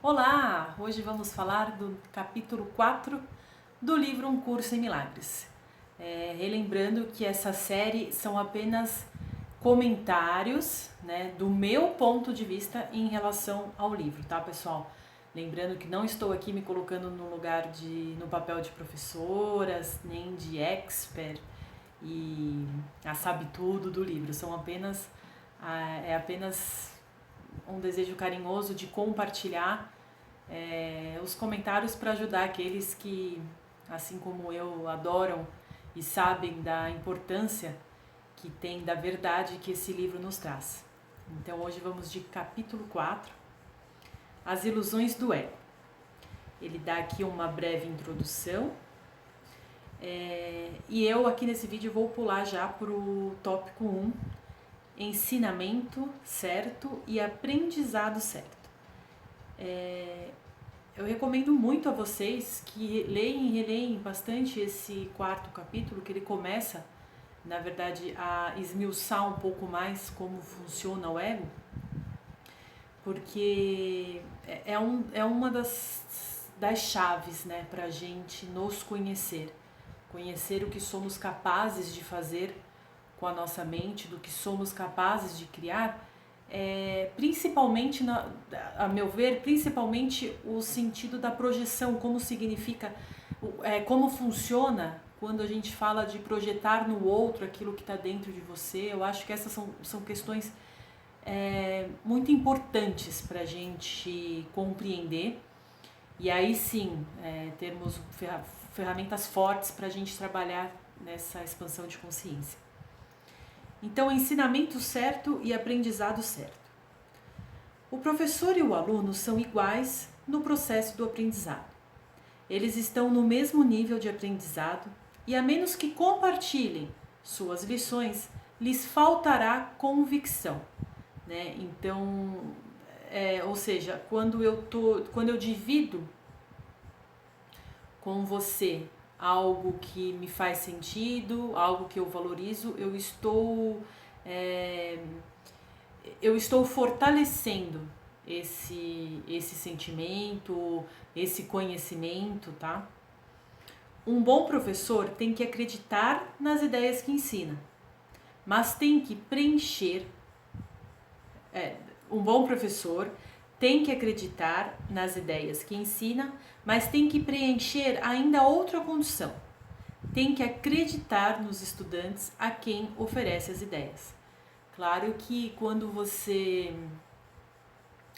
Olá! Hoje vamos falar do capítulo 4 do livro Um Curso em Milagres. Relembrando que essa série são apenas comentários, né, do meu ponto de vista em relação ao livro, tá, pessoal? Lembrando que não estou aqui me colocando no papel de professoras, nem de expert e a sabe tudo do livro. É apenas um desejo carinhoso de compartilhar os comentários para ajudar aqueles que, assim como eu, adoram e sabem da importância que tem da verdade que esse livro nos traz. Então hoje vamos de capítulo 4, As Ilusões do Ego. Ele dá aqui uma breve introdução e eu aqui nesse vídeo vou pular já para o tópico 1, ensinamento certo e aprendizado certo. Eu recomendo muito a vocês que leiam e releem bastante esse quarto capítulo, que ele começa, na verdade, a esmiuçar um pouco mais como funciona o ego, porque é uma das chaves, né, para a gente nos conhecer o que somos capazes de fazer com a nossa mente, do que somos capazes de criar, principalmente, a meu ver, principalmente o sentido da projeção, como significa, como funciona quando a gente fala de projetar no outro aquilo que está dentro de você. Eu acho que essas são questões muito importantes para a gente compreender e aí sim termos ferramentas fortes para a gente trabalhar nessa expansão de consciência. Então, ensinamento certo e aprendizado certo. O professor e o aluno são iguais no processo do aprendizado. Eles estão no mesmo nível de aprendizado e, a menos que compartilhem suas lições, lhes faltará convicção, né? Então, ou seja, quando eu divido com você algo que me faz sentido, algo que eu valorizo, eu estou fortalecendo esse sentimento, esse conhecimento, tá? Um bom professor tem que acreditar nas ideias que ensina, mas tem que preencher. Um bom professor tem que acreditar nas ideias que ensina, mas tem que preencher ainda outra condição. Tem que acreditar nos estudantes a quem oferece as ideias. Claro que quando você,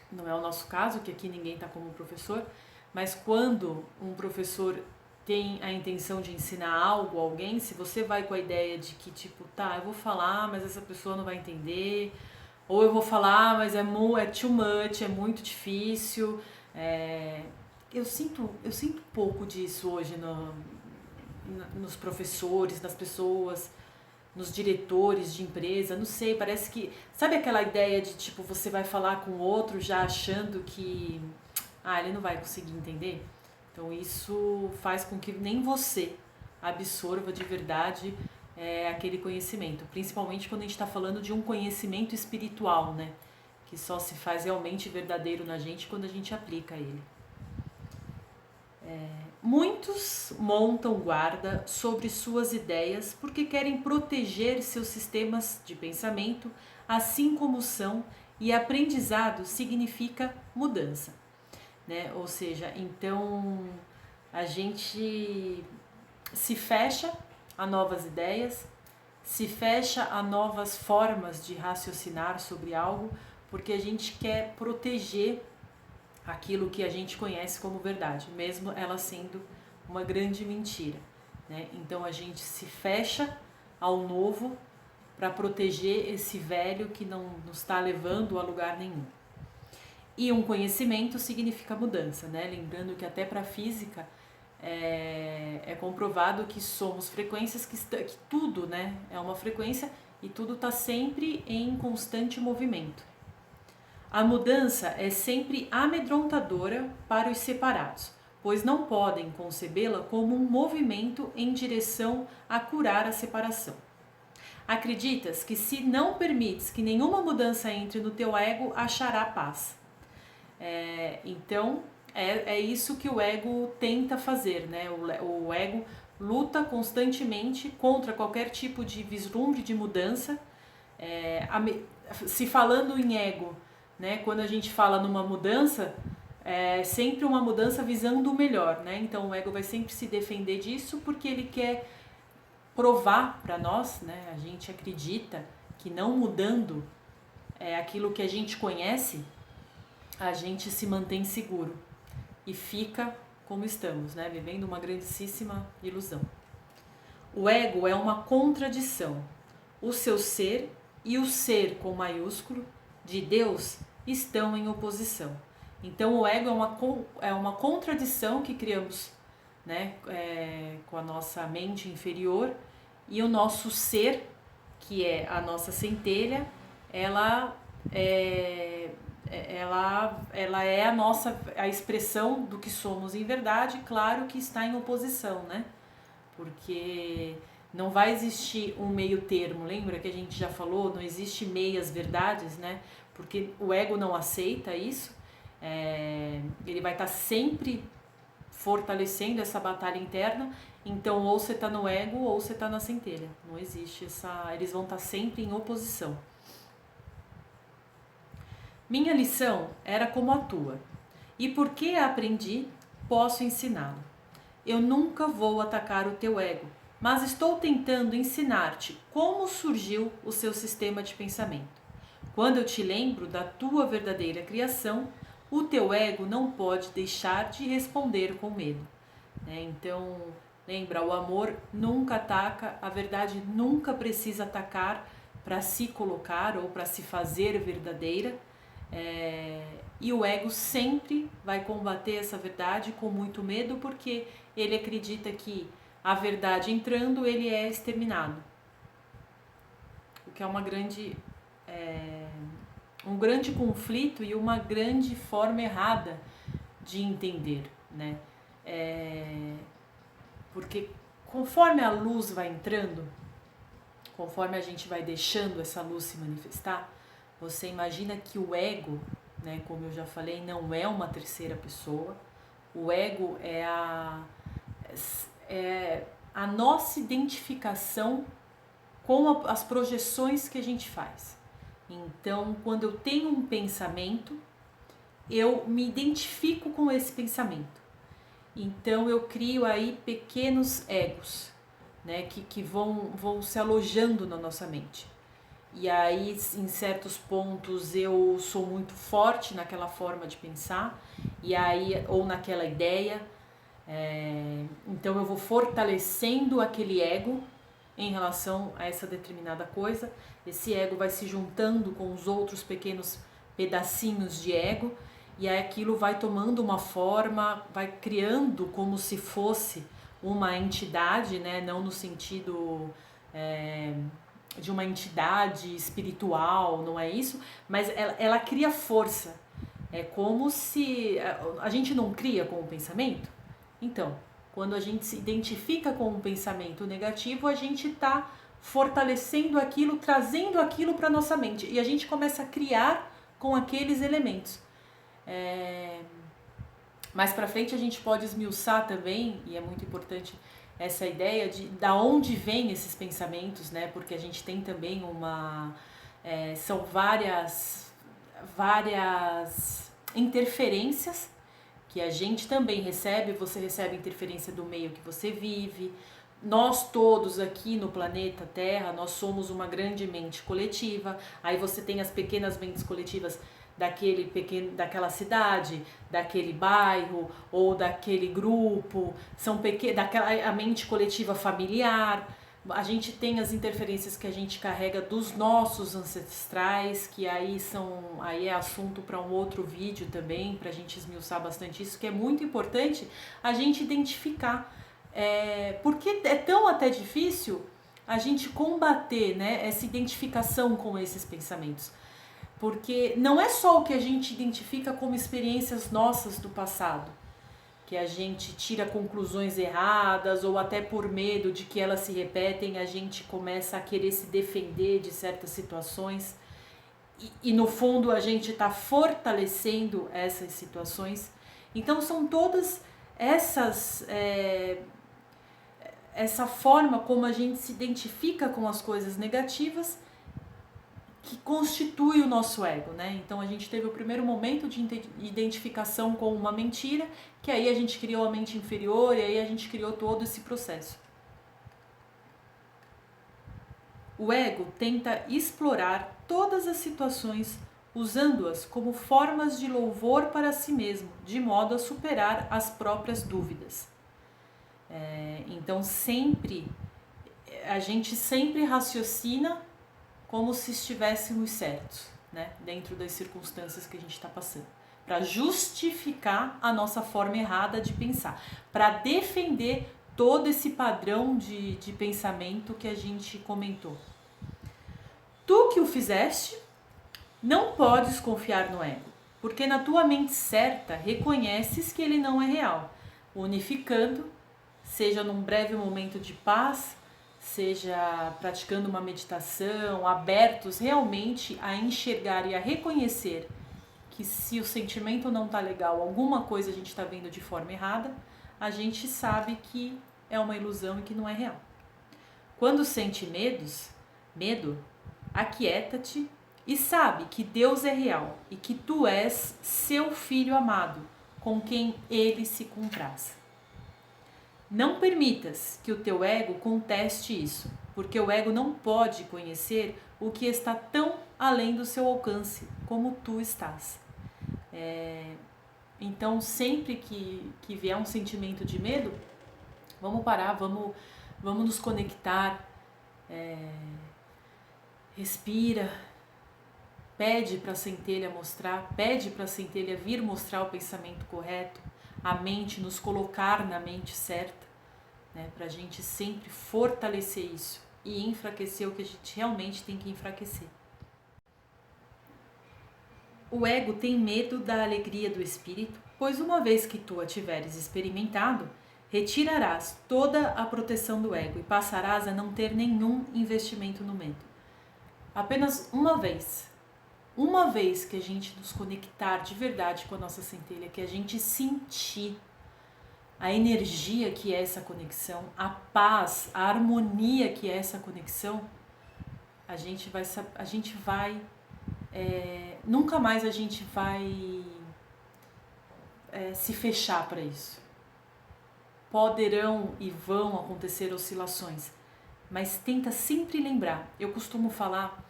não é o nosso caso, que aqui ninguém está como professor, mas quando um professor tem a intenção de ensinar algo a alguém, se você vai com a ideia de que tipo, tá, eu vou falar, mas essa pessoa não vai entender, ou eu vou falar, mas é too much, é muito difícil. Eu sinto um pouco disso hoje nos professores, nas pessoas, nos diretores de empresa, não sei, parece que... Sabe aquela ideia de, tipo, você vai falar com o outro já achando que... ele não vai conseguir entender? Então isso faz com que nem você absorva de verdade aquele conhecimento, principalmente quando a gente está falando de um conhecimento espiritual, né? Que só se faz realmente verdadeiro na gente quando a gente aplica ele. Muitos montam guarda sobre suas ideias porque querem proteger seus sistemas de pensamento, assim como são, e aprendizado significa mudança, né? Ou seja, então a gente se fecha a novas ideias, se fecha a novas formas de raciocinar sobre algo, porque a gente quer proteger aquilo que a gente conhece como verdade, mesmo ela sendo uma grande mentira, né? Então a gente se fecha ao novo para proteger esse velho que não nos está levando a lugar nenhum. E um conhecimento significa mudança, né? Lembrando que até para a física é comprovado que somos frequências, que tudo, né, é uma frequência e tudo está sempre em constante movimento. A mudança é sempre amedrontadora para os separados, pois não podem concebê-la como um movimento em direção a curar a separação. Acreditas que se não permites que nenhuma mudança entre no teu ego, achará paz. Então, é isso que o ego tenta fazer, né? O ego luta constantemente contra qualquer tipo de vislumbre de mudança. Se falando em ego, né? Quando a gente fala numa mudança, é sempre uma mudança visando o melhor, né? Então o ego vai sempre se defender disso porque ele quer provar para nós, né? A gente acredita que não mudando aquilo que a gente conhece, a gente se mantém seguro e fica como estamos, né? Vivendo uma grandíssima ilusão. O ego é uma contradição. O seu ser e o ser com maiúsculo de Deus estão em oposição. Então o ego é uma contradição que criamos, né? Com a nossa mente inferior, e o nosso ser, que é a nossa centelha, ela é a expressão do que somos em verdade, claro que está em oposição, né? Porque não vai existir um meio termo, lembra que a gente já falou, não existe meias verdades, né? Porque o ego não aceita isso, ele vai estar sempre fortalecendo essa batalha interna, então ou você está no ego ou você está na centelha, não existe eles vão estar sempre em oposição. Minha lição era como a tua, e porque a aprendi, posso ensiná-la. Eu nunca vou atacar o teu ego, mas estou tentando ensinar-te como surgiu o seu sistema de pensamento. Quando eu te lembro da tua verdadeira criação, o teu ego não pode deixar de responder com medo. Então, lembra, o amor nunca ataca, a verdade nunca precisa atacar para se colocar ou para se fazer verdadeira. E o ego sempre vai combater essa verdade com muito medo, porque ele acredita que a verdade entrando, ele é exterminado. O que é um grande conflito e uma grande forma errada de entender, né? Porque conforme a luz vai entrando, conforme a gente vai deixando essa luz se manifestar, você imagina que o ego, né, como eu já falei, não é uma terceira pessoa. O ego é a nossa identificação com as projeções que a gente faz. Então, quando eu tenho um pensamento, eu me identifico com esse pensamento. Então, eu crio aí pequenos egos, né, que vão se alojando na nossa mente. E aí, em certos pontos, eu sou muito forte naquela forma de pensar, e aí, ou naquela ideia. Então, eu vou fortalecendo aquele ego em relação a essa determinada coisa. Esse ego vai se juntando com os outros pequenos pedacinhos de ego, e aí aquilo vai tomando uma forma, vai criando como se fosse uma entidade, né? Não no sentido de uma entidade espiritual, não é isso, mas ela cria força. É como se a gente não cria com o pensamento. Então, quando a gente se identifica com um pensamento negativo, a gente está fortalecendo aquilo, trazendo aquilo para nossa mente, e a gente começa a criar com aqueles elementos. Mais para frente a gente pode esmiuçar também, e é muito importante essa ideia de da onde vêm esses pensamentos, né? Porque a gente tem também são várias interferências que a gente também recebe. Você recebe interferência do meio que você vive. Nós todos aqui no planeta Terra, nós somos uma grande mente coletiva. Aí você tem as pequenas mentes coletivas daquela cidade, daquele bairro ou daquele grupo, a mente coletiva familiar. A gente tem as interferências que a gente carrega dos nossos ancestrais, que aí é assunto para um outro vídeo também, para a gente esmiuçar bastante isso, que é muito importante a gente identificar. Porque é tão até difícil a gente combater, né, essa identificação com esses pensamentos. Porque não é só o que a gente identifica como experiências nossas do passado, que a gente tira conclusões erradas, ou até por medo de que elas se repetem, a gente começa a querer se defender de certas situações. e no fundo a gente está fortalecendo essas situações. Então são todas essas essa forma como a gente se identifica com as coisas negativas que constitui o nosso ego, né? Então a gente teve o primeiro momento de identificação com uma mentira, que aí a gente criou a mente inferior e aí a gente criou todo esse processo. O ego tenta explorar todas as situações usando-as como formas de louvor para si mesmo, de modo a superar as próprias dúvidas. Então a gente sempre raciocina como se estivéssemos certos, né? Dentro das circunstâncias que a gente está passando, para justificar a nossa forma errada de pensar, para defender todo esse padrão de pensamento que a gente comentou. Tu que o fizeste, não podes confiar no ego, porque na tua mente certa reconheces que ele não é real, unificando, seja num breve momento de paz, seja praticando uma meditação, abertos realmente a enxergar e a reconhecer que se o sentimento não tá legal, alguma coisa a gente está vendo de forma errada, a gente sabe que é uma ilusão e que não é real. Quando sente medo, aquieta-te e sabe que Deus é real e que tu és seu filho amado, com quem ele se compraz. Não permitas que o teu ego conteste isso, porque o ego não pode conhecer o que está tão além do seu alcance, como tu estás. Então, sempre que vier um sentimento de medo, vamos parar, vamos nos conectar, respira, pede para a centelha mostrar, pede para a centelha vir mostrar o pensamento correto, a mente, nos colocar na mente certa, né, para a gente sempre fortalecer isso e enfraquecer o que a gente realmente tem que enfraquecer. O ego tem medo da alegria do espírito, pois uma vez que tu a tiveres experimentado, retirarás toda a proteção do ego e passarás a não ter nenhum investimento no medo. Apenas uma vez que a gente nos conectar de verdade com a nossa centelha, que a gente sentir a energia que é essa conexão, a paz, a harmonia que é essa conexão, nunca mais a gente vai se fechar para isso. Poderão e vão acontecer oscilações, mas tenta sempre lembrar. Eu costumo falar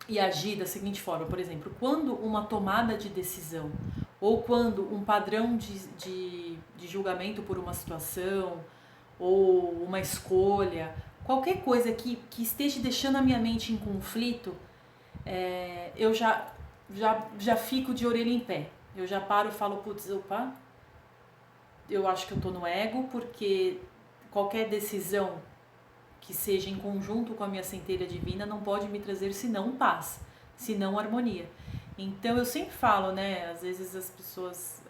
e agir da seguinte forma, por exemplo, quando uma tomada de decisão ou quando um padrão de julgamento por uma situação ou uma escolha, qualquer coisa que esteja deixando a minha mente em conflito, eu já fico de orelha em pé. Eu já paro e falo, putz, opa, eu acho que eu tô no ego, porque qualquer decisão que seja em conjunto com a minha centelha divina não pode me trazer senão paz, senão harmonia. Então eu sempre falo, né, às vezes as pessoas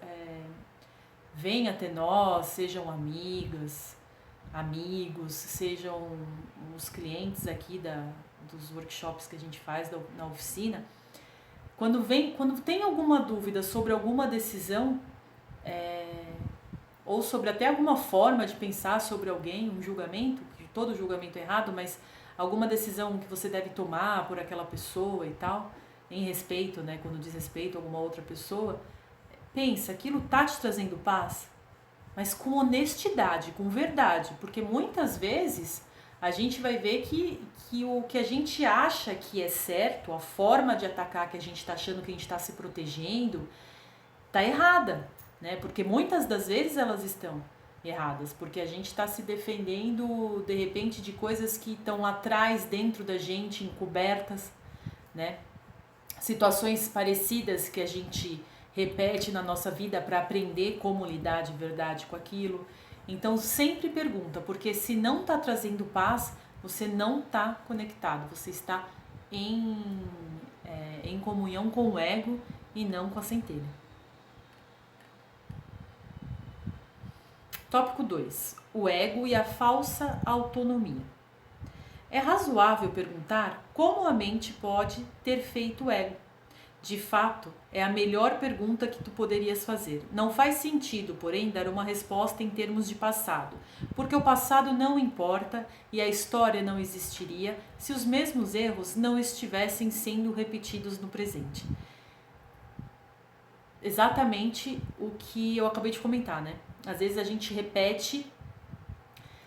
vêm até nós, sejam amigas, amigos, sejam os clientes aqui dos workshops que a gente faz na oficina, quando tem alguma dúvida sobre alguma decisão, ou sobre até alguma forma de pensar sobre alguém, um julgamento, todo julgamento é errado, mas alguma decisão que você deve tomar por aquela pessoa e tal, em respeito, né, quando diz respeito a alguma outra pessoa, pensa, aquilo tá te trazendo paz, mas com honestidade, com verdade, porque muitas vezes a gente vai ver que o que a gente acha que é certo, a forma de atacar que a gente está achando que a gente está se protegendo, tá errada, né? Porque muitas das vezes elas estão erradas, porque a gente está se defendendo de repente de coisas que estão lá atrás, dentro da gente, encobertas, né? Situações parecidas que a gente repete na nossa vida para aprender como lidar de verdade com aquilo. Então sempre pergunta, porque se não está trazendo paz, você não está conectado, você está em comunhão com o ego e não com a centelha. Tópico 2. O ego e a falsa autonomia. É razoável perguntar como a mente pode ter feito o ego. De fato, é a melhor pergunta que tu poderias fazer. Não faz sentido, porém, dar uma resposta em termos de passado, porque o passado não importa e a história não existiria se os mesmos erros não estivessem sendo repetidos no presente. Exatamente o que eu acabei de comentar, né? Às vezes a gente repete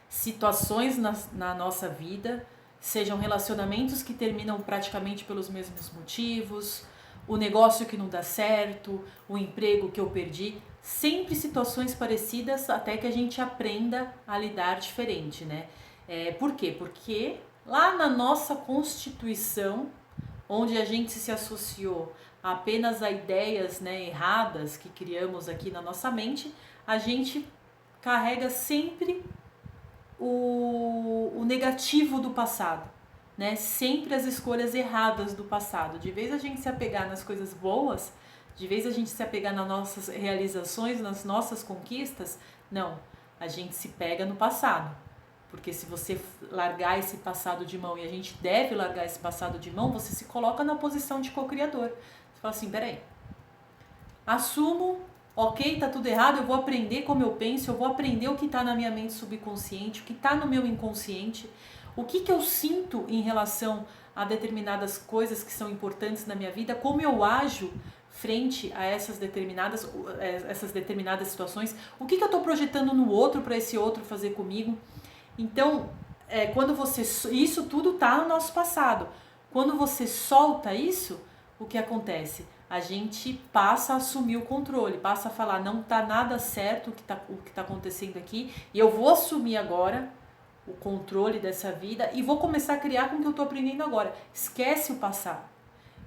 situações na nossa vida, sejam relacionamentos que terminam praticamente pelos mesmos motivos, o negócio que não dá certo, o emprego que eu perdi, sempre situações parecidas até que a gente aprenda a lidar diferente, né? Por quê? Porque lá na nossa Constituição, onde a gente se associou apenas a ideias, né, erradas que criamos aqui na nossa mente, a gente carrega sempre o negativo do passado, né? Sempre as escolhas erradas do passado. De vez a gente se apegar nas coisas boas, de vez a gente se apegar nas nossas realizações, nas nossas conquistas, não. A gente se pega no passado. Porque se você largar esse passado de mão, e a gente deve largar esse passado de mão, você se coloca na posição de co-criador. Você fala assim, peraí, assumo, ok, tá tudo errado, eu vou aprender como eu penso, eu vou aprender o que tá na minha mente subconsciente, o que tá no meu inconsciente, o que eu sinto em relação a determinadas coisas que são importantes na minha vida, como eu ajo frente a essas determinadas situações, o que eu tô projetando no outro para esse outro fazer comigo. Então, quando você... Isso tudo tá no nosso passado. Quando você solta isso, o que acontece? A gente passa a assumir o controle, passa a falar, não tá nada certo o que tá acontecendo aqui, e eu vou assumir agora o controle dessa vida e vou começar a criar com o que eu tô aprendendo agora. Esquece o passado.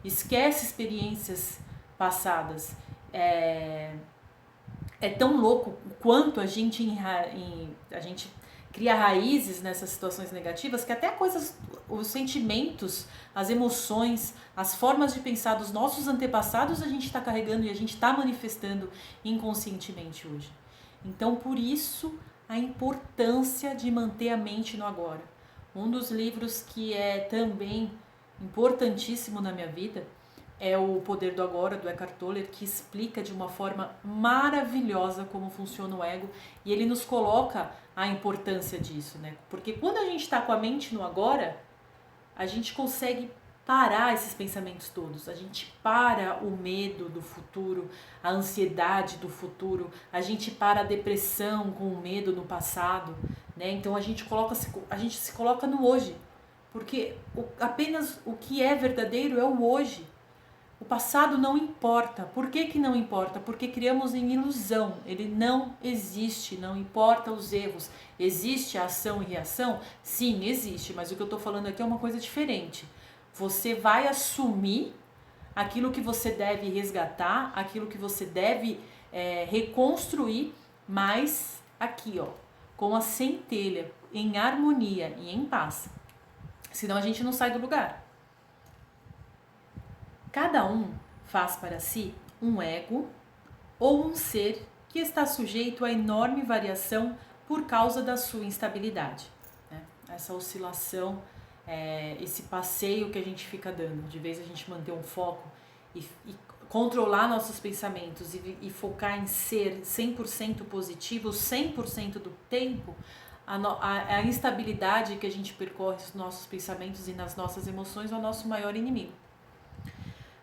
Esquece experiências passadas. É tão louco o quanto a gente cria raízes nessas situações negativas que até coisas, os sentimentos, as emoções, as formas de pensar dos nossos antepassados a gente está carregando e a gente está manifestando inconscientemente hoje. Então, por isso, a importância de manter a mente no agora. Um dos livros que é também importantíssimo na minha vida é O Poder do Agora, do Eckhart Tolle, que explica de uma forma maravilhosa como funciona o ego, e ele nos coloca a importância disso, né? Porque quando a gente está com a mente no agora, a gente consegue parar esses pensamentos todos, a gente para o medo do futuro, a ansiedade do futuro, a gente para a depressão com o medo no passado, né? Então a gente se coloca no hoje, porque apenas o que é verdadeiro é o hoje. O passado não importa. Por que não importa? Porque criamos em ilusão. Ele não existe, não importa os erros. Existe a ação e reação? Sim, existe, mas o que eu estou falando aqui é uma coisa diferente. Você vai assumir aquilo que você deve resgatar, aquilo que você deve reconstruir, mas aqui, ó, com a centelha, em harmonia e em paz. Senão a gente não sai do lugar. Cada um faz para si um ego ou um ser que está sujeito a enorme variação por causa da sua instabilidade, né? Essa oscilação, esse passeio que a gente fica dando, de vez a gente manter um foco e controlar nossos pensamentos e focar em ser 100% positivo 100% do tempo, a instabilidade que a gente percorre nos nossos pensamentos e nas nossas emoções é o nosso maior inimigo.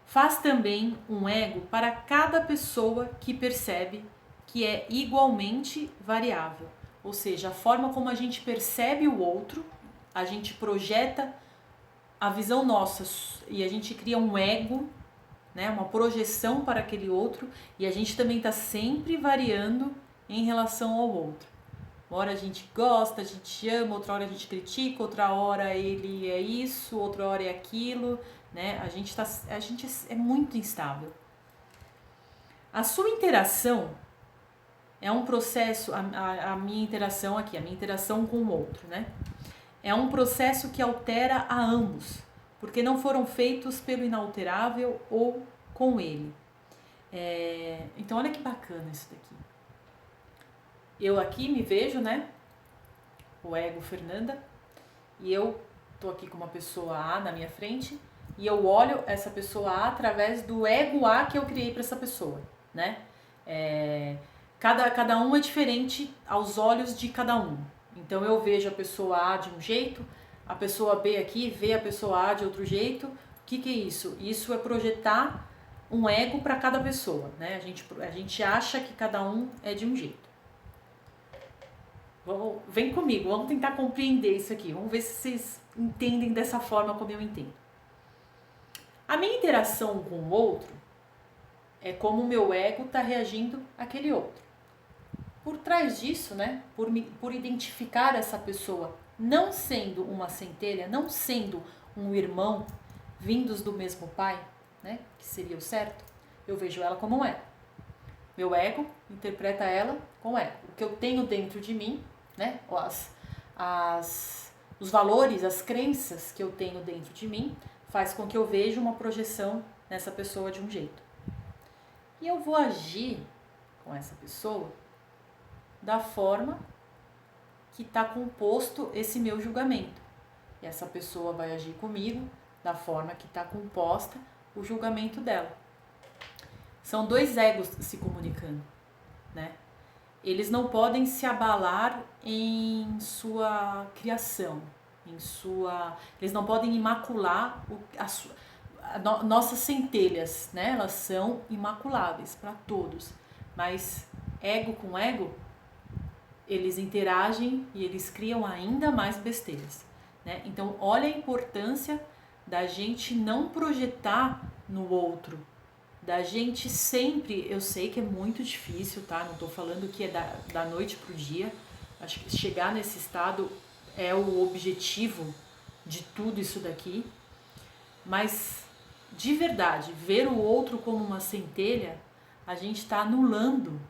Faz também um ego para cada pessoa que percebe que é igualmente variável. Ou seja, a forma como a gente percebe o outro, a gente projeta a visão nossa e a gente cria um ego, né, uma projeção para aquele outro, e a gente também está sempre variando em relação ao outro. Uma hora a gente gosta, a gente ama, outra hora a gente critica, outra hora ele é isso, outra hora é aquilo, né? A gente é muito instável. A sua interação é um processo, a minha interação aqui, a minha interação com o outro, né? É um processo que altera a ambos, porque não foram feitos pelo inalterável ou com ele. Então olha que bacana isso daqui. Eu aqui me vejo, né? O ego Fernanda, e eu tô aqui com uma pessoa A na minha frente e eu olho essa pessoa A através do ego A que eu criei para essa pessoa, né? Cada um é diferente aos olhos de cada um. Então eu vejo a pessoa A de um jeito, a pessoa B aqui vê a pessoa A de outro jeito. O que é isso? Isso é projetar um ego para cada pessoa, né? A gente acha que cada um é de um jeito. Vem comigo, vamos tentar compreender isso aqui. Vamos ver se vocês entendem dessa forma como eu entendo. A minha interação com o outro é como o meu ego está reagindo àquele outro. Por trás disso, né, por identificar essa pessoa não sendo uma centelha, não sendo um irmão vindos do mesmo pai, né, que seria o certo, eu vejo ela como um ego. Meu ego interpreta ela como ego. O que eu tenho dentro de mim, né, os valores, as crenças que eu tenho dentro de mim, faz com que eu veja uma projeção nessa pessoa de um jeito. E eu vou agir com essa pessoa da forma que está composto esse meu julgamento. E essa pessoa vai agir comigo da forma que está composta o julgamento dela. São dois egos se comunicando, né? Eles não podem se abalar em sua criação, eles não podem imacular nossas centelhas, né? Elas são imaculáveis para todos, mas ego com ego, eles interagem e eles criam ainda mais besteiras, né? Então, olha a importância da gente não projetar no outro, da gente sempre, eu sei que é muito difícil, tá? Não tô falando que é da noite pro dia, acho que chegar nesse estado é o objetivo de tudo isso daqui, mas de verdade, ver o outro como uma centelha, a gente está anulando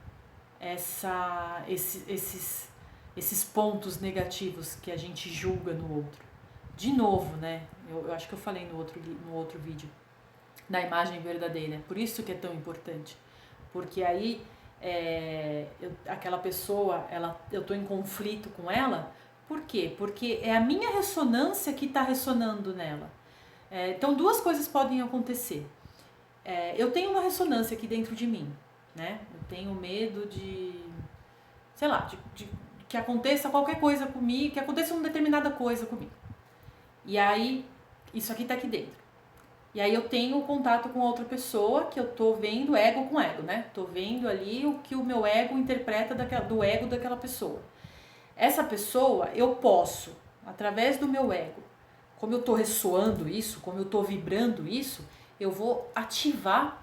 esses pontos negativos que a gente julga no outro. De novo, né? Eu acho que eu falei no outro vídeo da imagem verdadeira. Por isso que é tão importante. Porque aí aquela pessoa, eu estou em conflito com ela. Por quê? Porque é a minha ressonância que está ressonando nela. Então duas coisas podem acontecer. Eu tenho uma ressonância aqui dentro de mim, né? Eu tenho medo de, sei lá, de que aconteça qualquer coisa comigo, que aconteça uma determinada coisa comigo. E aí, isso aqui tá aqui dentro. E aí eu tenho contato com outra pessoa que eu tô vendo ego com ego, né? Tô vendo ali o que o meu ego interpreta do ego daquela pessoa. Essa pessoa, eu posso, através do meu ego, como eu tô ressoando isso, como eu tô vibrando isso, eu vou ativar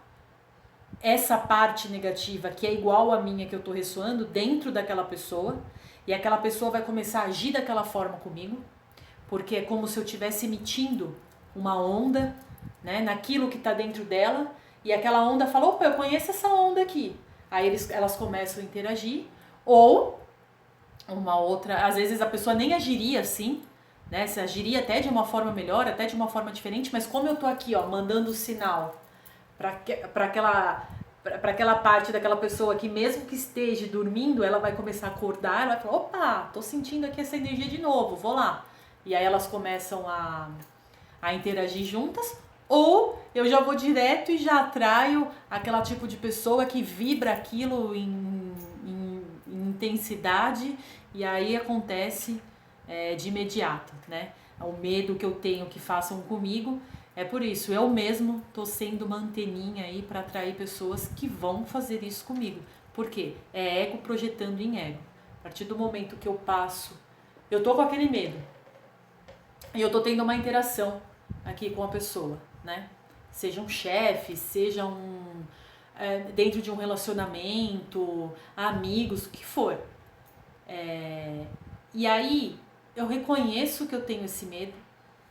essa parte negativa que é igual à minha que eu tô ressoando dentro daquela pessoa, e aquela pessoa vai começar a agir daquela forma comigo, porque é como se eu estivesse emitindo uma onda, né, naquilo que está dentro dela, e aquela onda fala, opa, eu conheço essa onda aqui. Aí elas começam a interagir, ou uma outra, às vezes a pessoa nem agiria assim, né, se agiria até de uma forma melhor, até de uma forma diferente, mas como eu tô aqui, ó, mandando sinal para aquela parte daquela pessoa que mesmo que esteja dormindo, ela vai começar a acordar, ela vai falar, opa, tô sentindo aqui essa energia de novo, vou lá. E aí elas começam a interagir juntas, ou eu já vou direto e já atraio aquela tipo de pessoa que vibra aquilo em intensidade, e aí acontece de imediato, né? O medo que eu tenho que façam comigo, é por isso, eu mesmo tô sendo uma anteninha aí para atrair pessoas que vão fazer isso comigo. Por quê? É ego projetando em ego. A partir do momento que eu passo, eu tô com aquele medo, e eu tô tendo uma interação aqui com a pessoa, né? Seja um chefe, seja dentro de um relacionamento, amigos, o que for. E aí eu reconheço que eu tenho esse medo,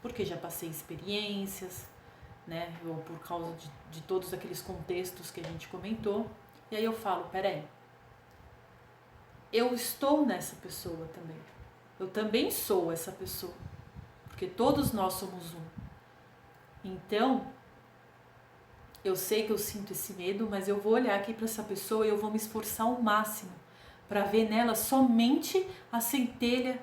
porque já passei experiências, né? Ou por causa de todos aqueles contextos que a gente comentou. E aí eu falo, peraí, eu estou nessa pessoa também. Eu também sou essa pessoa. Porque todos nós somos um. Então, eu sei que eu sinto esse medo, mas eu vou olhar aqui para essa pessoa e eu vou me esforçar ao máximo para ver nela somente a centelha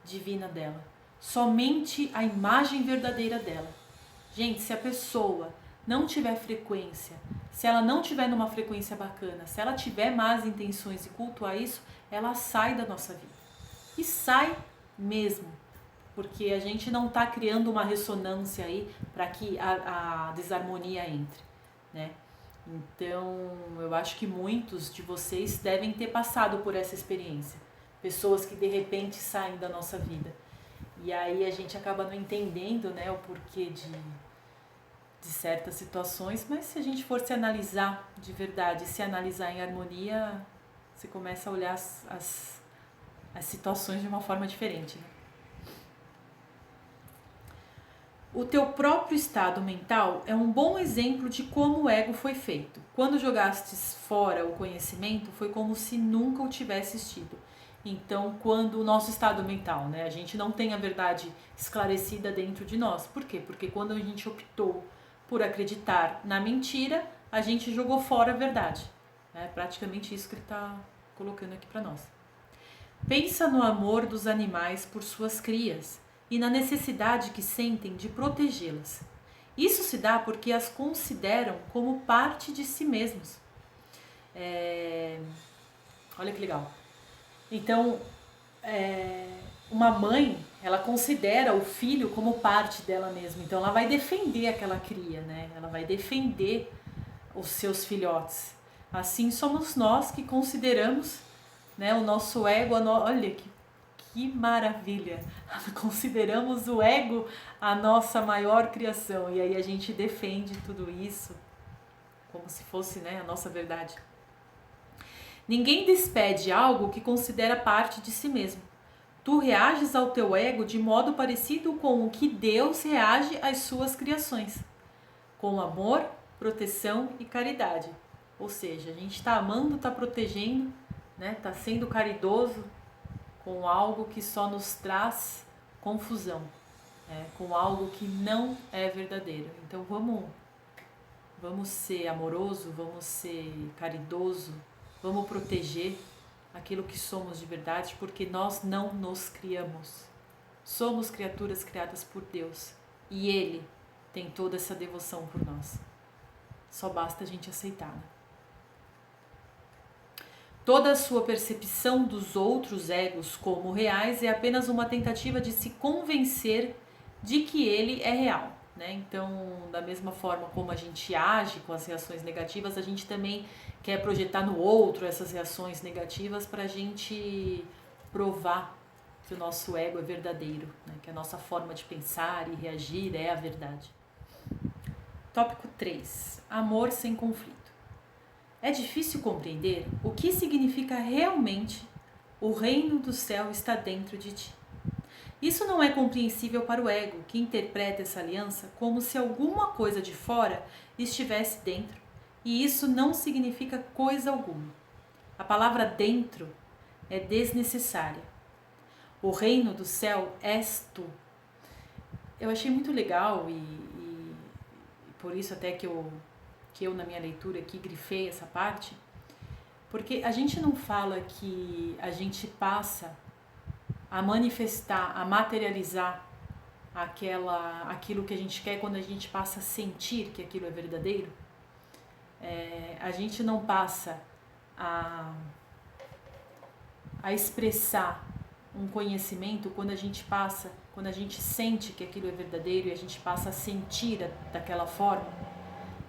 divina dela. somente a imagem verdadeira dela. Gente, se a pessoa não tiver frequência, se ela não tiver numa frequência bacana, se ela tiver más intenções e cultuar isso, ela sai da nossa vida. E sai mesmo, porque a gente não está criando uma ressonância aí para que a desarmonia entre, né? Então, eu acho que muitos de vocês devem ter passado por essa experiência. Pessoas que de repente saem da nossa vida. E aí a gente acaba não entendendo, né, o porquê de certas situações, mas se a gente for se analisar de verdade, se analisar em harmonia, você começa a olhar as situações de uma forma diferente, né? O teu próprio estado mental é um bom exemplo de como o ego foi feito. Quando jogastes fora o conhecimento, foi como se nunca o tivesses tido. Então, quando o nosso estado mental, né, a gente não tem a verdade esclarecida dentro de nós. Por quê? Porque quando a gente optou por acreditar na mentira, a gente jogou fora a verdade. É praticamente isso que ele está colocando aqui para nós. Pensa no amor dos animais por suas crias e na necessidade que sentem de protegê-las. Isso se dá porque as consideram como parte de si mesmos. Olha que legal. Então, uma mãe, ela considera o filho como parte dela mesma. Então, ela vai defender aquela cria, né? Ela vai defender os seus filhotes. Assim somos nós que consideramos, né, o nosso ego. Olha que maravilha! Consideramos o ego a nossa maior criação. E aí a gente defende tudo isso como se fosse, né, a nossa verdade. Ninguém despede algo que considera parte de si mesmo. Tu reages ao teu ego de modo parecido com o que Deus reage às suas criações, com amor, proteção e caridade. Ou seja, a gente está amando, está protegendo, né? Está sendo caridoso com algo que só nos traz confusão, com algo que não é verdadeiro. Então vamos ser amoroso, vamos ser caridoso, vamos proteger aquilo que somos de verdade, porque nós não nos criamos. Somos criaturas criadas por Deus e Ele tem toda essa devoção por nós. Só basta a gente aceitar, né? Toda a sua percepção dos outros egos como reais é apenas uma tentativa de se convencer de que ele é real, né? Então, da mesma forma como a gente age com as reações negativas, a gente também quer projetar no outro essas reações negativas para a gente provar que o nosso ego é verdadeiro, né? Que a nossa forma de pensar e reagir é a verdade. Tópico 3. Amor sem conflito. É difícil compreender o que significa realmente o reino do céu está dentro de ti. Isso não é compreensível para o ego, que interpreta essa aliança como se alguma coisa de fora estivesse dentro, e isso não significa coisa alguma. A palavra dentro é desnecessária. O reino do céu és tu. Eu achei muito legal e por isso até que eu na minha leitura aqui grifei essa parte, porque a gente não fala que a gente passa a manifestar, a materializar aquilo que a gente quer quando a gente passa a sentir que aquilo é verdadeiro. A gente não passa a expressar um conhecimento quando a gente sente que aquilo é verdadeiro e a gente passa a sentir daquela forma.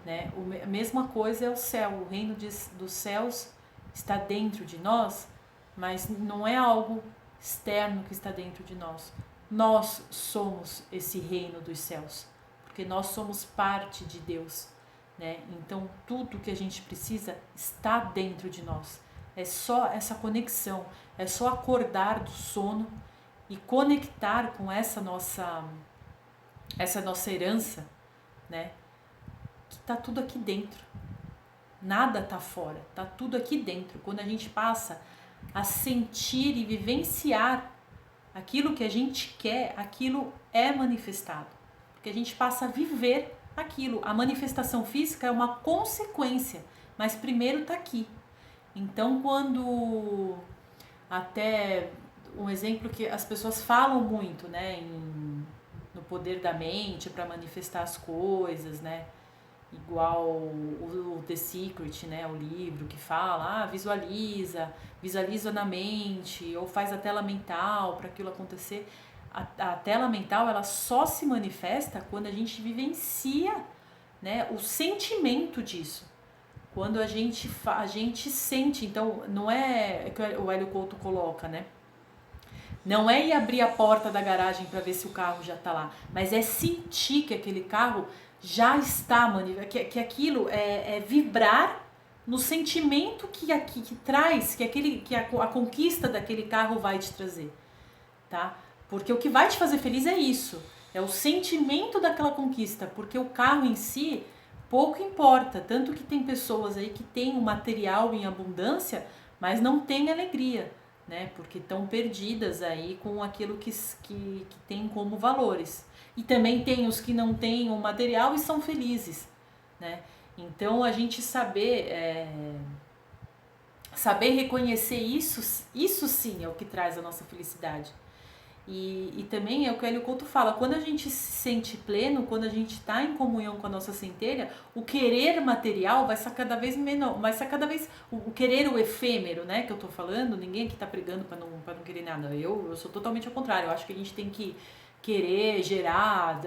Né? A mesma coisa é o céu, o reino dos céus está dentro de nós, mas não é algo externo que está dentro de nós. Nós somos esse reino dos céus, porque nós somos parte de Deus, né? Então tudo que a gente precisa está dentro de nós. É só essa conexão, é só acordar do sono e conectar com essa nossa herança, né? Que tá tudo aqui dentro. Nada tá fora, tá tudo aqui dentro. Quando a gente passa a sentir e vivenciar aquilo que a gente quer, aquilo é manifestado. Porque a gente passa a viver aquilo. A manifestação física é uma consequência, mas primeiro tá aqui. Então, quando até um exemplo que as pessoas falam muito, né, no poder da mente para manifestar as coisas, né? Igual o The Secret, né, o livro que fala, visualiza na mente, ou faz a tela mental para aquilo acontecer. A tela mental, ela só se manifesta quando a gente vivencia, né, o sentimento disso. Quando a gente sente, então não é que o Hélio Couto coloca, né? Não é ir abrir a porta da garagem para ver se o carro já está lá, mas é sentir que aquele carro já está, que aquilo é vibrar no sentimento que traz, que a conquista daquele carro vai te trazer, tá? Porque o que vai te fazer feliz é isso, é o sentimento daquela conquista, porque o carro em si pouco importa, tanto que tem pessoas aí que têm o material em abundância, mas não têm alegria, né? Porque estão perdidas aí com aquilo que tem como valores. E também tem os que não têm o material e são felizes, né? Então a gente saber reconhecer isso sim é o que traz a nossa felicidade. E também é o que o Hélio Couto fala, quando a gente se sente pleno, quando a gente está em comunhão com a nossa centelha, o querer material vai ser cada vez menor, vai ser cada vez, o querer o efêmero, né, que eu tô falando, ninguém aqui tá pregando para não querer nada, eu sou totalmente ao contrário, eu acho que a gente tem que querer gerar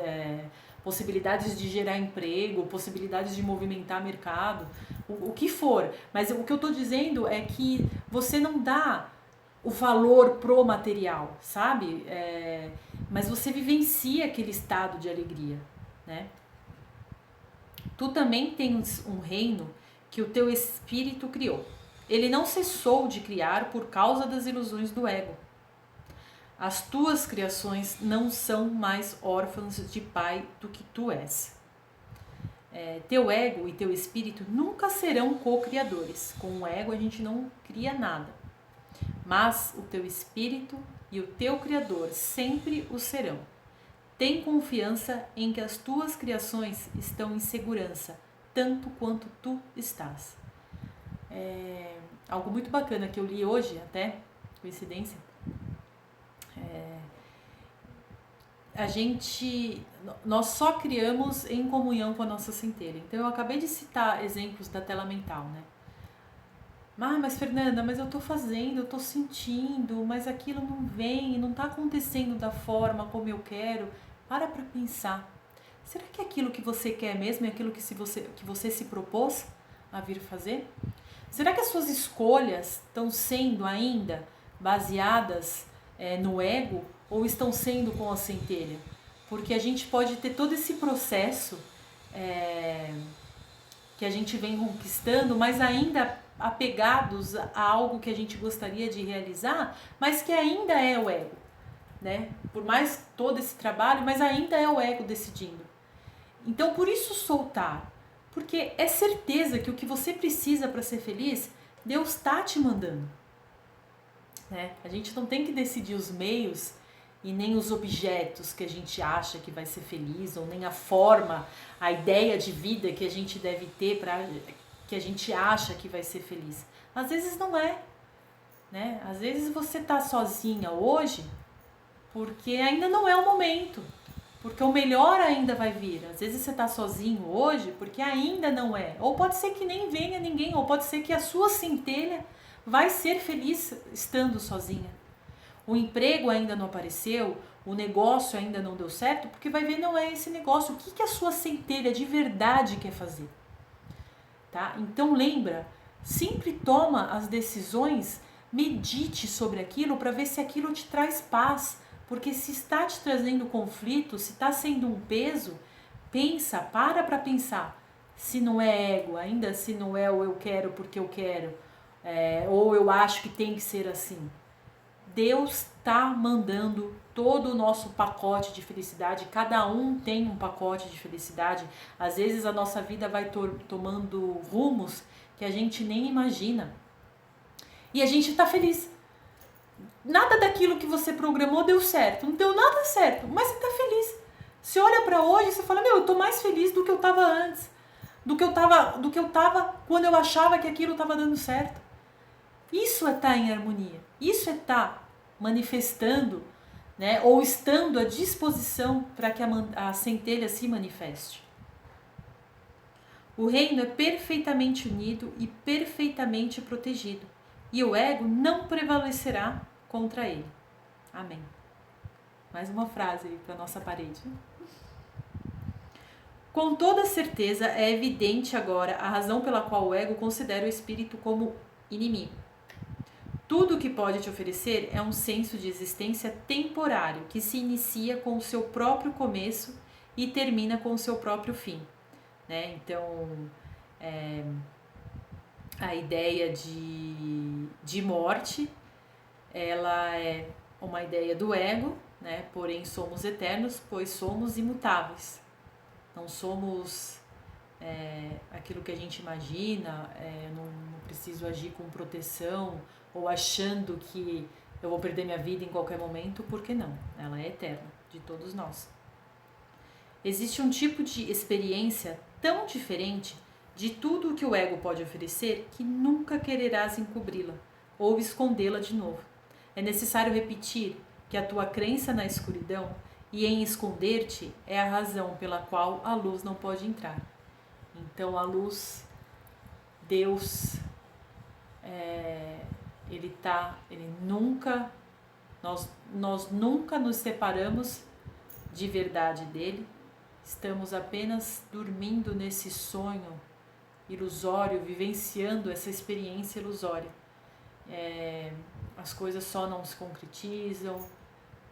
possibilidades de gerar emprego, possibilidades de movimentar mercado, o que for, mas o que eu tô dizendo é que você não dá o valor pro material, sabe? Mas você vivencia aquele estado de alegria, né? Tu também tens um reino que o teu espírito criou. Ele não cessou de criar por causa das ilusões do ego. As tuas criações não são mais órfãs de pai do que tu és. Teu ego e teu espírito nunca serão co-criadores. Com o ego a gente não cria nada. Mas o teu espírito e o teu Criador sempre o serão. Tem confiança em que as tuas criações estão em segurança, tanto quanto tu estás. Algo muito bacana que eu li hoje, até, coincidência. Nós só criamos em comunhão com a nossa centelha. Então eu acabei de citar exemplos da tela mental, né? Mas Fernanda, mas eu tô fazendo, eu tô sentindo, mas aquilo não vem, não tá acontecendo da forma como eu quero. Para pensar. Será que aquilo que você quer mesmo é aquilo que você se propôs a vir fazer? Será que as suas escolhas estão sendo ainda baseadas no ego ou estão sendo com a centelha? Porque a gente pode ter todo esse processo que a gente vem conquistando, mas ainda apegados a algo que a gente gostaria de realizar, mas que ainda é o ego, né? Por mais todo esse trabalho, mas ainda é o ego decidindo. Então, por isso soltar, porque é certeza que o que você precisa para ser feliz, Deus está te mandando, né? A gente não tem que decidir os meios e nem os objetos que a gente acha que vai ser feliz, ou nem a forma, a ideia de vida que a gente deve ter que a gente acha que vai ser feliz. Às vezes não é, né? Às vezes você tá sozinha hoje porque ainda não é o momento, porque o melhor ainda vai vir. Às vezes você tá sozinho hoje porque ainda não é. Ou pode ser que nem venha ninguém, ou pode ser que a sua centelha vai ser feliz estando sozinha. O emprego ainda não apareceu, o negócio ainda não deu certo, porque vai ver não é esse negócio. O que a sua centelha de verdade quer fazer? Tá? Então lembra, sempre toma as decisões, medite sobre aquilo para ver se aquilo te traz paz, porque se está te trazendo conflito, se está sendo um peso, para pensar, se não é ego, ainda se não é o eu quero porque eu quero, ou eu acho que tem que ser assim. Deus está mandando todo o nosso pacote de felicidade, cada um tem um pacote de felicidade. Às vezes a nossa vida vai tomando rumos que a gente nem imagina. E a gente está feliz. Nada daquilo que você programou deu certo, não deu nada certo, mas você está feliz. Você olha para hoje e você fala, eu tô mais feliz do que eu estava antes, do que eu tava quando eu achava que aquilo estava dando certo. Isso é estar em harmonia, isso é estar manifestando, né, ou estando à disposição para que a centelha se manifeste. O reino é perfeitamente unido e perfeitamente protegido, e o ego não prevalecerá contra ele. Amém. Mais uma frase aí para nossa parede. Com toda certeza é evidente agora a razão pela qual o ego considera o espírito como inimigo. Tudo o que pode te oferecer é um senso de existência temporário que se inicia com o seu próprio começo e termina com o seu próprio fim, né? Então, a ideia de morte, ela é uma ideia do ego, né? Porém somos eternos, pois somos imutáveis. Não somos aquilo que a gente imagina, não preciso agir com proteção ou achando que eu vou perder minha vida em qualquer momento, porque não, ela é eterna, de todos nós. Existe um tipo de experiência tão diferente de tudo o que o ego pode oferecer que nunca quererás encobri-la ou escondê-la de novo. É necessário repetir que a tua crença na escuridão e em esconder-te é a razão pela qual a luz não pode entrar. Então a luz, Deus, ele nunca, nós nunca nos separamos de verdade dele, estamos apenas dormindo nesse sonho ilusório, vivenciando essa experiência ilusória. As coisas só não se concretizam,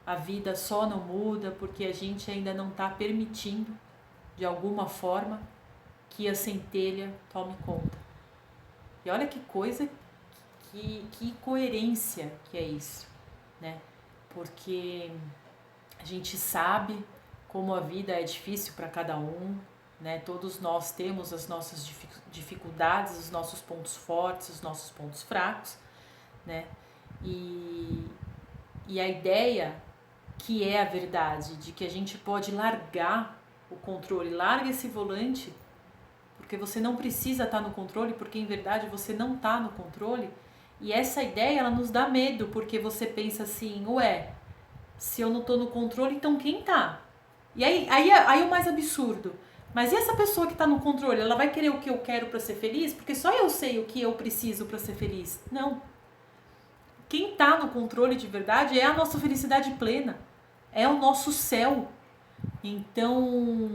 a vida só não muda porque a gente ainda não está permitindo, de alguma forma, que a centelha tome conta. E olha que coisa, que coerência que é isso, né? Porque a gente sabe como a vida é difícil para cada um, né? Todos nós temos as nossas dificuldades, os nossos pontos fortes, os nossos pontos fracos, né? E a ideia que é a verdade, de que a gente pode largar o controle, larga esse volante, porque você não precisa estar no controle, porque em verdade você não está no controle. E essa ideia, ela nos dá medo, porque você pensa assim, se eu não estou no controle, então quem tá? E aí o mais absurdo, mas e essa pessoa que está no controle, ela vai querer o que eu quero para ser feliz? Porque só eu sei o que eu preciso para ser feliz. Não. Quem está no controle de verdade é a nossa felicidade plena, é o nosso céu. Então,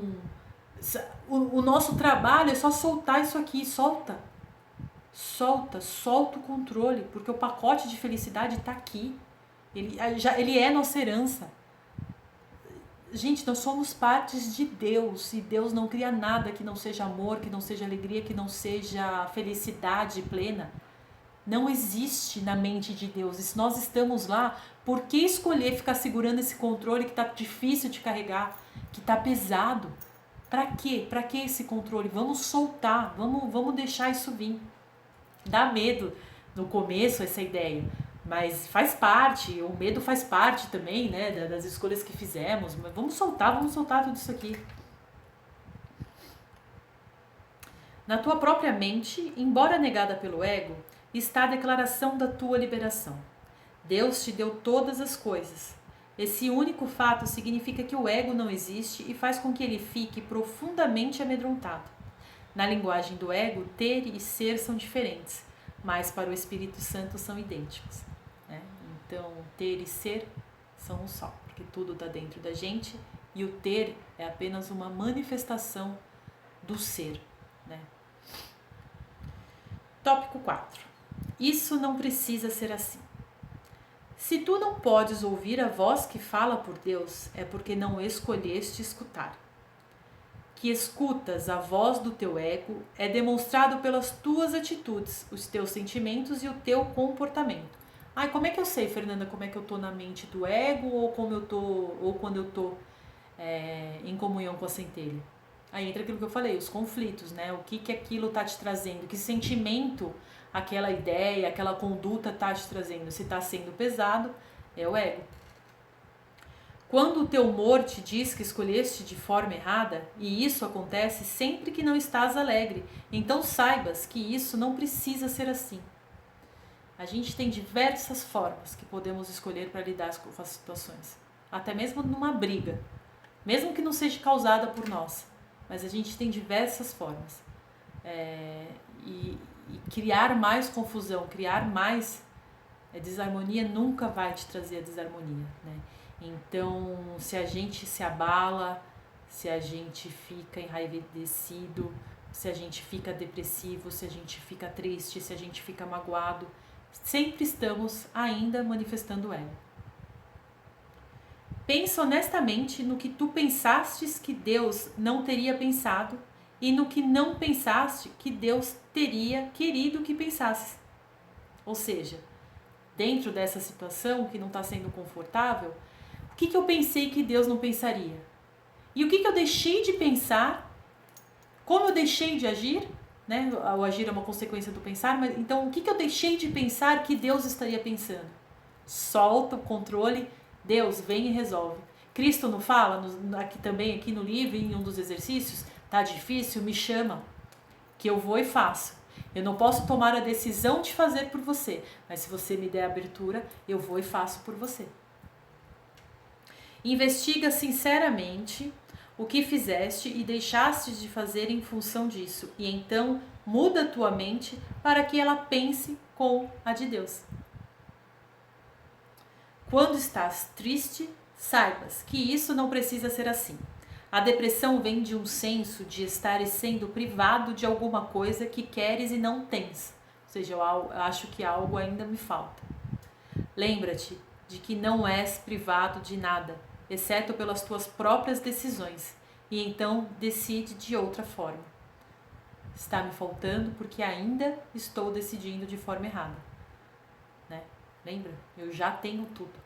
o nosso trabalho é só soltar isso aqui, solta o controle, porque o pacote de felicidade está aqui, ele é nossa herança. Gente, nós somos partes de Deus, e Deus não cria nada que não seja amor, que não seja alegria, que não seja felicidade plena. Não existe na mente de Deus. E se nós estamos lá, por que escolher ficar segurando esse controle que está difícil de carregar, que está pesado? Para quê? Para que esse controle? Vamos soltar, vamos deixar isso vir. Dá medo no começo essa ideia, mas faz parte, o medo faz parte também, né, das escolhas que fizemos. Mas vamos soltar tudo isso aqui. Na tua própria mente, embora negada pelo ego, está a declaração da tua liberação. Deus te deu todas as coisas. Esse único fato significa que o ego não existe e faz com que ele fique profundamente amedrontado. Na linguagem do ego, ter e ser são diferentes, mas para o Espírito Santo são idênticos, né? Então, ter e ser são um só, porque tudo está dentro da gente e o ter é apenas uma manifestação do ser, né? Tópico 4. Isso não precisa ser assim. Se tu não podes ouvir a voz que fala por Deus, é porque não escolheste escutar. Que escutas a voz do teu ego é demonstrado pelas tuas atitudes, os teus sentimentos e o teu comportamento. Como é que eu sei, Fernanda, como é que eu tô na mente do ego ou quando eu tô em comunhão com a centelha? Aí entra aquilo que eu falei, os conflitos, né? O que aquilo tá te trazendo, que sentimento aquela ideia, aquela conduta tá te trazendo. Se tá sendo pesado, é o ego. Quando o teu humor te diz que escolheste de forma errada, e isso acontece sempre que não estás alegre, então saibas que isso não precisa ser assim. A gente tem diversas formas que podemos escolher para lidar com as situações. Até mesmo numa briga. Mesmo que não seja causada por nós. Mas a gente tem diversas formas. E criar mais confusão, criar mais desarmonia nunca vai te trazer a desarmonia, né? Então, se a gente se abala, se a gente fica enraivecido, se a gente fica depressivo, se a gente fica triste, se a gente fica magoado, sempre estamos ainda manifestando o ego. Pensa honestamente no que tu pensastes que Deus não teria pensado e no que não pensaste que Deus teria querido que pensasses. Ou seja, dentro dessa situação que não está sendo confortável, o que eu pensei que Deus não pensaria? E o que eu deixei de pensar? Como eu deixei de agir? Né? O agir é uma consequência do pensar, mas então o que eu deixei de pensar que Deus estaria pensando? Solta o controle, Deus vem e resolve. Cristo não fala, aqui no livro, em um dos exercícios, tá difícil, me chama, que eu vou e faço. Eu não posso tomar a decisão de fazer por você, mas se você me der a abertura, eu vou e faço por você. Investiga sinceramente o que fizeste e deixaste de fazer em função disso, e então muda a tua mente para que ela pense com a de Deus. Quando estás triste, saibas que isso não precisa ser assim. A depressão vem de um senso de estares sendo privado de alguma coisa que queres e não tens. Ou seja, eu acho que algo ainda me falta. Lembra-te de que não és privado de nada, exceto pelas tuas próprias decisões, e então decide de outra forma. Está me faltando porque ainda estou decidindo de forma errada. Né? Lembra? Eu já tenho tudo.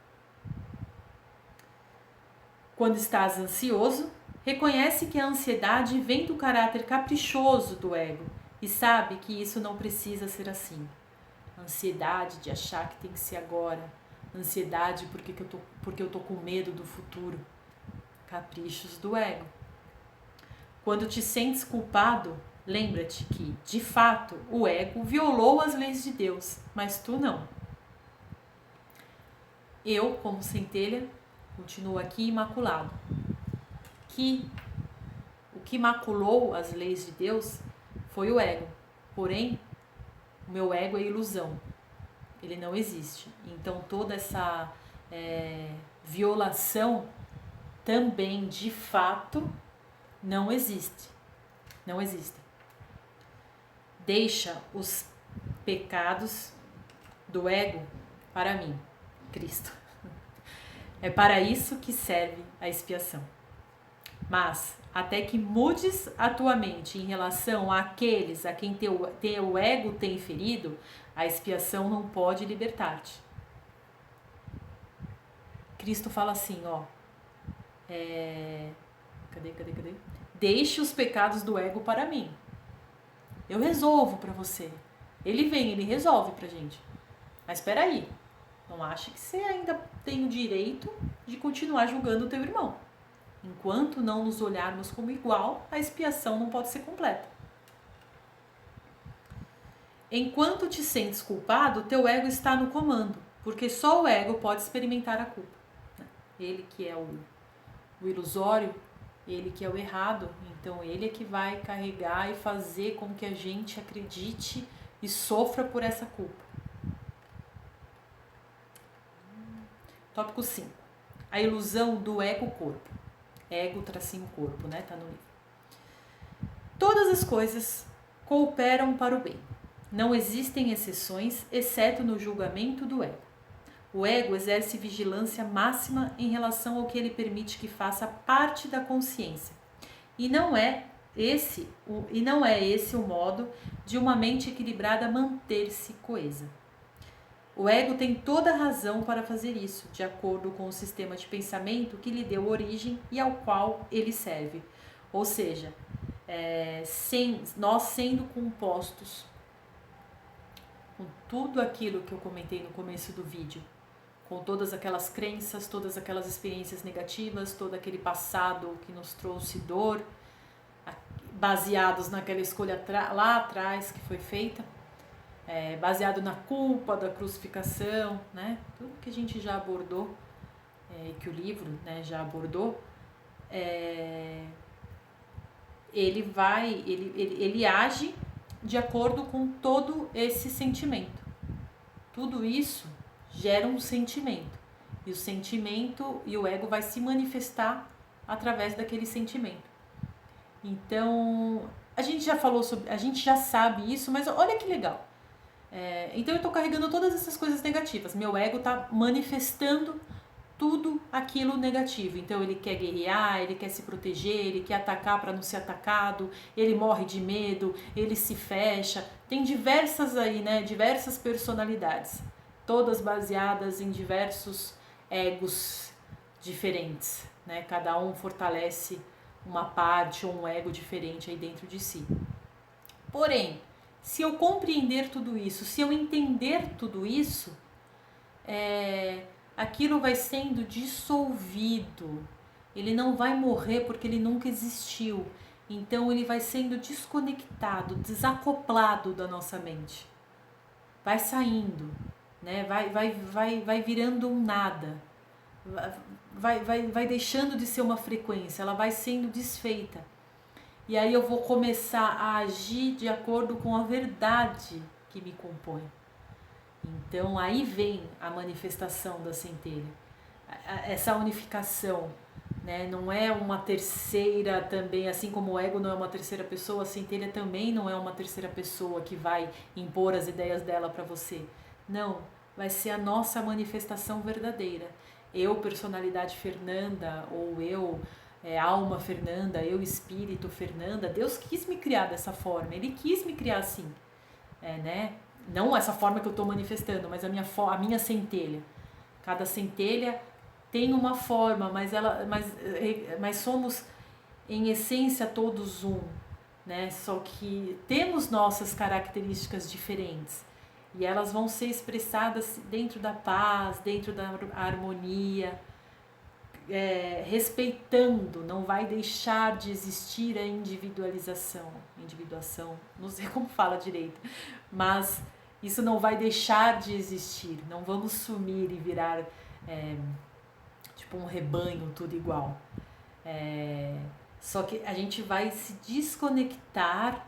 Quando estás ansioso, reconhece que a ansiedade vem do caráter caprichoso do ego e sabe que isso não precisa ser assim. Ansiedade de achar que tem que ser agora. Ansiedade porque eu tô com medo do futuro. Caprichos do ego. Quando te sentes culpado, lembra-te que, de fato, o ego violou as leis de Deus, mas tu não. Eu, como centelha, continuo aqui imaculado. O que maculou as leis de Deus foi o ego. Porém, o meu ego é ilusão. Ele não existe. Então, toda essa violação também, de fato, não existe. Não existe. Deixa os pecados do ego para mim, Cristo. É para isso que serve a expiação. Mas, até que mudes a tua mente em relação àqueles a quem teu ego tem ferido, a expiação não pode libertar-te. Cristo fala assim, ó. Cadê? Deixe os pecados do ego para mim. Eu resolvo para você. Ele vem, ele resolve pra gente. Mas espera aí. Não ache que você ainda tem o direito de continuar julgando o teu irmão. Enquanto não nos olharmos como igual, a expiação não pode ser completa. Enquanto te sentes culpado, teu ego está no comando, porque só o ego pode experimentar a culpa. Ele que é o ilusório, ele que é o errado, então ele é que vai carregar e fazer com que a gente acredite e sofra por essa culpa. Tópico 5. A ilusão do ego-corpo. Ego-corpo, né? Tá no livro. Todas as coisas cooperam para o bem. Não existem exceções, exceto no julgamento do ego. O ego exerce vigilância máxima em relação ao que ele permite que faça parte da consciência. E não é esse o modo de uma mente equilibrada manter-se coesa. O ego tem toda a razão para fazer isso, de acordo com o sistema de pensamento que lhe deu origem e ao qual ele serve. Ou seja, nós sendo compostos com tudo aquilo que eu comentei no começo do vídeo, com todas aquelas crenças, todas aquelas experiências negativas, todo aquele passado que nos trouxe dor, baseados naquela escolha lá atrás que foi feita, baseado na culpa da crucificação, né? Tudo que a gente já abordou, que o livro, né, já abordou, ele age de acordo com todo esse sentimento. Tudo isso gera um sentimento. E o sentimento e o ego vai se manifestar através daquele sentimento. Então, a gente já falou sobre, a gente já sabe isso, mas olha que legal. Então eu estou carregando todas essas coisas negativas. Meu ego está manifestando tudo aquilo negativo. Então ele quer guerrear, ele quer se proteger, ele quer atacar para não ser atacado, ele morre de medo, ele se fecha. Tem diversas aí, né? Diversas personalidades, todas baseadas em diversos egos diferentes, né? Cada um fortalece uma parte ou um ego diferente aí dentro de si. Porém, se eu compreender tudo isso, se eu entender tudo isso, aquilo vai sendo dissolvido. Ele não vai morrer porque ele nunca existiu. Então ele vai sendo desconectado, desacoplado da nossa mente. Vai saindo, né? Vai virando um nada. Vai deixando de ser uma frequência, ela vai sendo desfeita. E aí eu vou começar a agir de acordo com a verdade que me compõe. Então aí vem a manifestação da centelha, essa unificação, né? Não é uma terceira também, assim como o ego não é uma terceira pessoa, a centelha também não é uma terceira pessoa que vai impor as ideias dela para você. Não, vai ser a nossa manifestação verdadeira. Eu, personalidade Fernanda, ou eu, alma Fernanda, eu, espírito Fernanda. Deus quis me criar dessa forma, Ele quis me criar assim, né? Não essa forma que eu estou manifestando, mas a minha centelha. Cada centelha tem uma forma, mas somos em essência todos um, né? Só que temos nossas características diferentes e elas vão ser expressadas dentro da paz, dentro da harmonia, respeitando, não vai deixar de existir a individuação, não sei como fala direito, mas isso não vai deixar de existir, não vamos sumir e virar tipo um rebanho tudo igual. Só que a gente vai se desconectar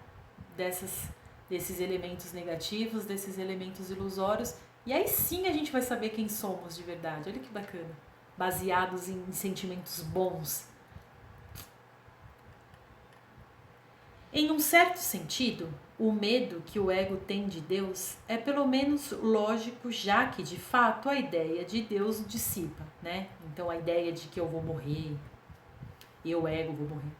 desses elementos negativos, desses elementos ilusórios, e aí sim a gente vai saber quem somos de verdade. Olha que bacana, baseados em sentimentos bons. Em um certo sentido, o medo que o ego tem de Deus é pelo menos lógico, já que de fato a ideia de Deus dissipa, né? Então a ideia de que eu vou morrer, eu, ego, vou morrer.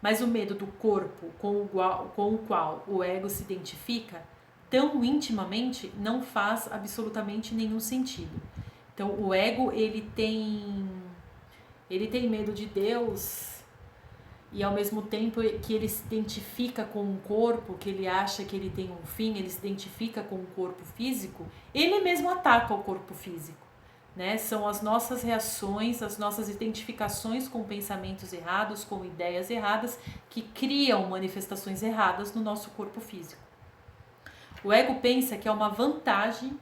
Mas o medo do corpo com o qual o ego se identifica tão intimamente não faz absolutamente nenhum sentido. Então o ego ele tem medo de Deus, e ao mesmo tempo que ele se identifica com um corpo, que ele acha que ele tem um fim, ele se identifica com o corpo físico, ele mesmo ataca o corpo físico, né? São as nossas reações, as nossas identificações com pensamentos errados, com ideias erradas, que criam manifestações erradas no nosso corpo físico. O ego pensa que é uma vantagem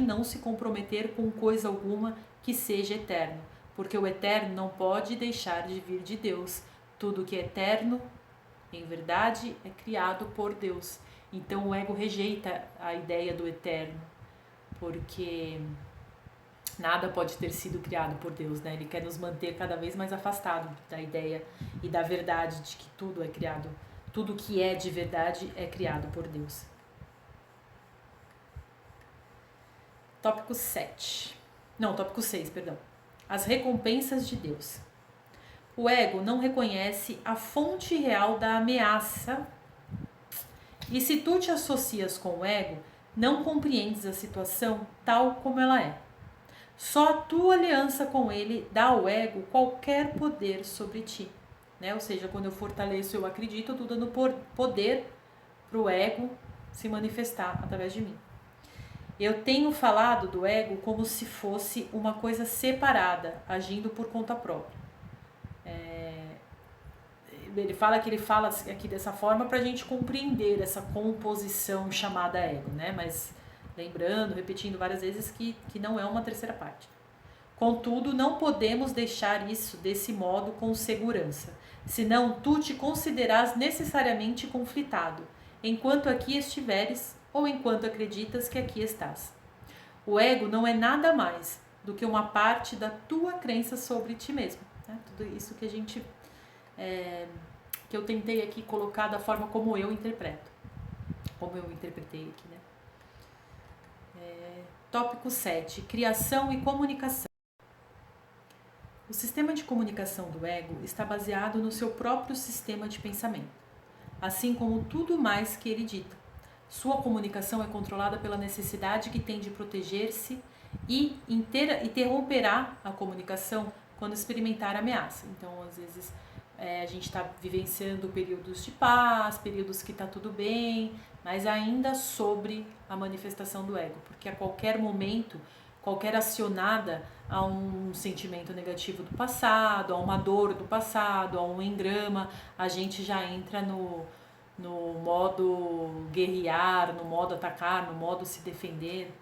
não se comprometer com coisa alguma que seja eterno, porque o eterno não pode deixar de vir de Deus. Tudo que é eterno, em verdade, é criado por Deus. Então o ego rejeita a ideia do eterno, porque nada pode ter sido criado por Deus, né? Ele quer nos manter cada vez mais afastados da ideia e da verdade de que tudo é criado, tudo que é de verdade é criado por Deus. Tópico 6, perdão. As recompensas de Deus. O ego não reconhece a fonte real da ameaça, e se tu te associas com o ego, não compreendes a situação tal como ela é. Só a tua aliança com ele dá ao ego qualquer poder sobre ti, né? Ou seja, quando eu fortaleço, eu acredito, eu estou dando poder para o ego se manifestar através de mim. Eu tenho falado do ego como se fosse uma coisa separada, agindo por conta própria. ele fala aqui dessa forma para a gente compreender essa composição chamada ego, né? Mas lembrando, repetindo várias vezes que não é uma terceira parte. Contudo, não podemos deixar isso desse modo com segurança, senão tu te considerás necessariamente conflitado, enquanto aqui estiveres ou enquanto acreditas que aqui estás. O ego não é nada mais do que uma parte da tua crença sobre ti mesmo. Né? Tudo isso que a gente que eu tentei aqui colocar da forma como eu interpreto, como eu interpretei aqui, né? Tópico 7. Criação e comunicação. O sistema de comunicação do ego está baseado no seu próprio sistema de pensamento, assim como tudo mais que ele dita. Sua comunicação é controlada pela necessidade que tem de proteger-se e interromperá a comunicação quando experimentar ameaça. Então, às vezes, a gente está vivenciando períodos de paz, períodos que está tudo bem, mas ainda sobre a manifestação do ego, porque a qualquer momento, qualquer acionada a um sentimento negativo do passado, a uma dor do passado, a um engrama, a gente já entra no modo guerrear, no modo atacar, no modo se defender.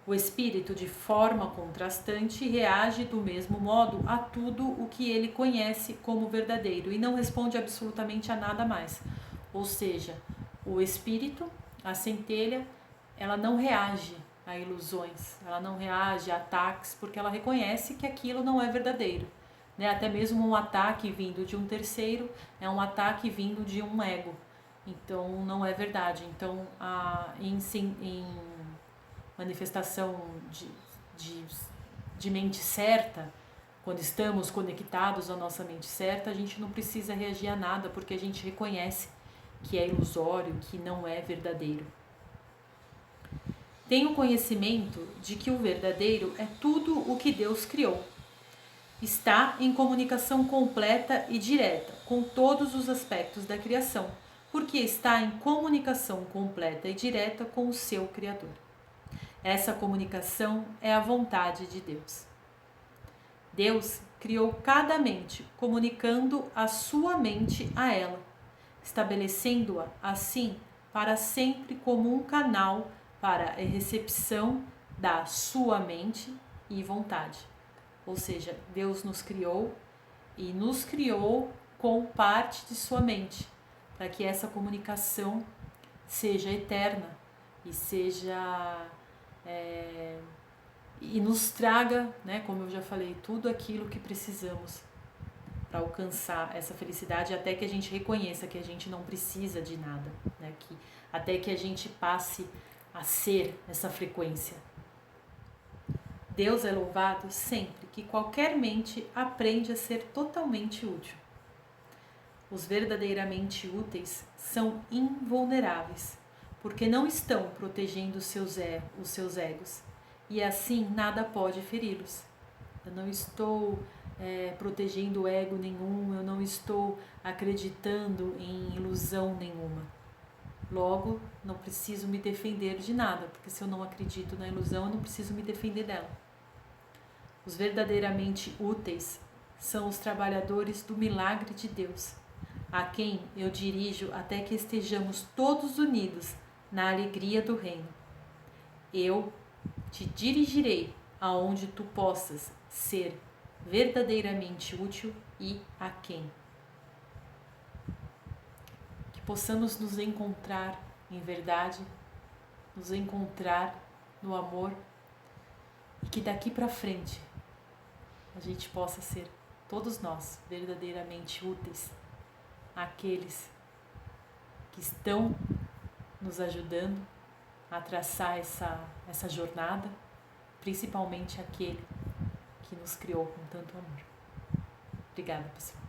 O espírito, de forma contrastante, reage do mesmo modo a tudo o que ele conhece como verdadeiro e não responde absolutamente a nada mais. Ou seja, o espírito, a centelha, ela não reage a ilusões, ela não reage a ataques porque ela reconhece que aquilo não é verdadeiro. Né? Até mesmo um ataque vindo de um terceiro é um ataque vindo de um ego. Então não é verdade. Então em manifestação de mente certa, quando estamos conectados à nossa mente certa, a gente não precisa reagir a nada porque a gente reconhece que é ilusório, que não é verdadeiro. Tenho conhecimento de que o verdadeiro é tudo o que Deus criou. Está em comunicação completa e direta com todos os aspectos da criação, porque está em comunicação completa e direta com o seu Criador. Essa comunicação é a vontade de Deus. Deus criou cada mente, comunicando a sua mente a ela, estabelecendo-a assim para sempre como um canal para a recepção da sua mente e vontade. Ou seja, Deus nos criou e nos criou com parte de sua mente, para que essa comunicação seja eterna e seja e nos traga, né, como eu já falei, tudo aquilo que precisamos para alcançar essa felicidade, até que a gente reconheça que a gente não precisa de nada, né, até que a gente passe a ser essa frequência. Deus é louvado sempre que qualquer mente aprende a ser totalmente útil. Os verdadeiramente úteis são invulneráveis, porque não estão protegendo os seus egos, e assim nada pode feri-los. Eu não estou protegendo ego nenhum, eu não estou acreditando em ilusão nenhuma. Logo, não preciso me defender de nada, porque se eu não acredito na ilusão, eu não preciso me defender dela. Os verdadeiramente úteis são os trabalhadores do milagre de Deus, a quem eu dirijo até que estejamos todos unidos na alegria do reino. Eu te dirigirei aonde tu possas ser verdadeiramente útil e a quem. Que possamos nos encontrar em verdade, nos encontrar no amor e que daqui para frente a gente possa ser, todos nós, verdadeiramente úteis àqueles que estão nos ajudando a traçar essa jornada, principalmente aquele que nos criou com tanto amor. Obrigada, pessoal.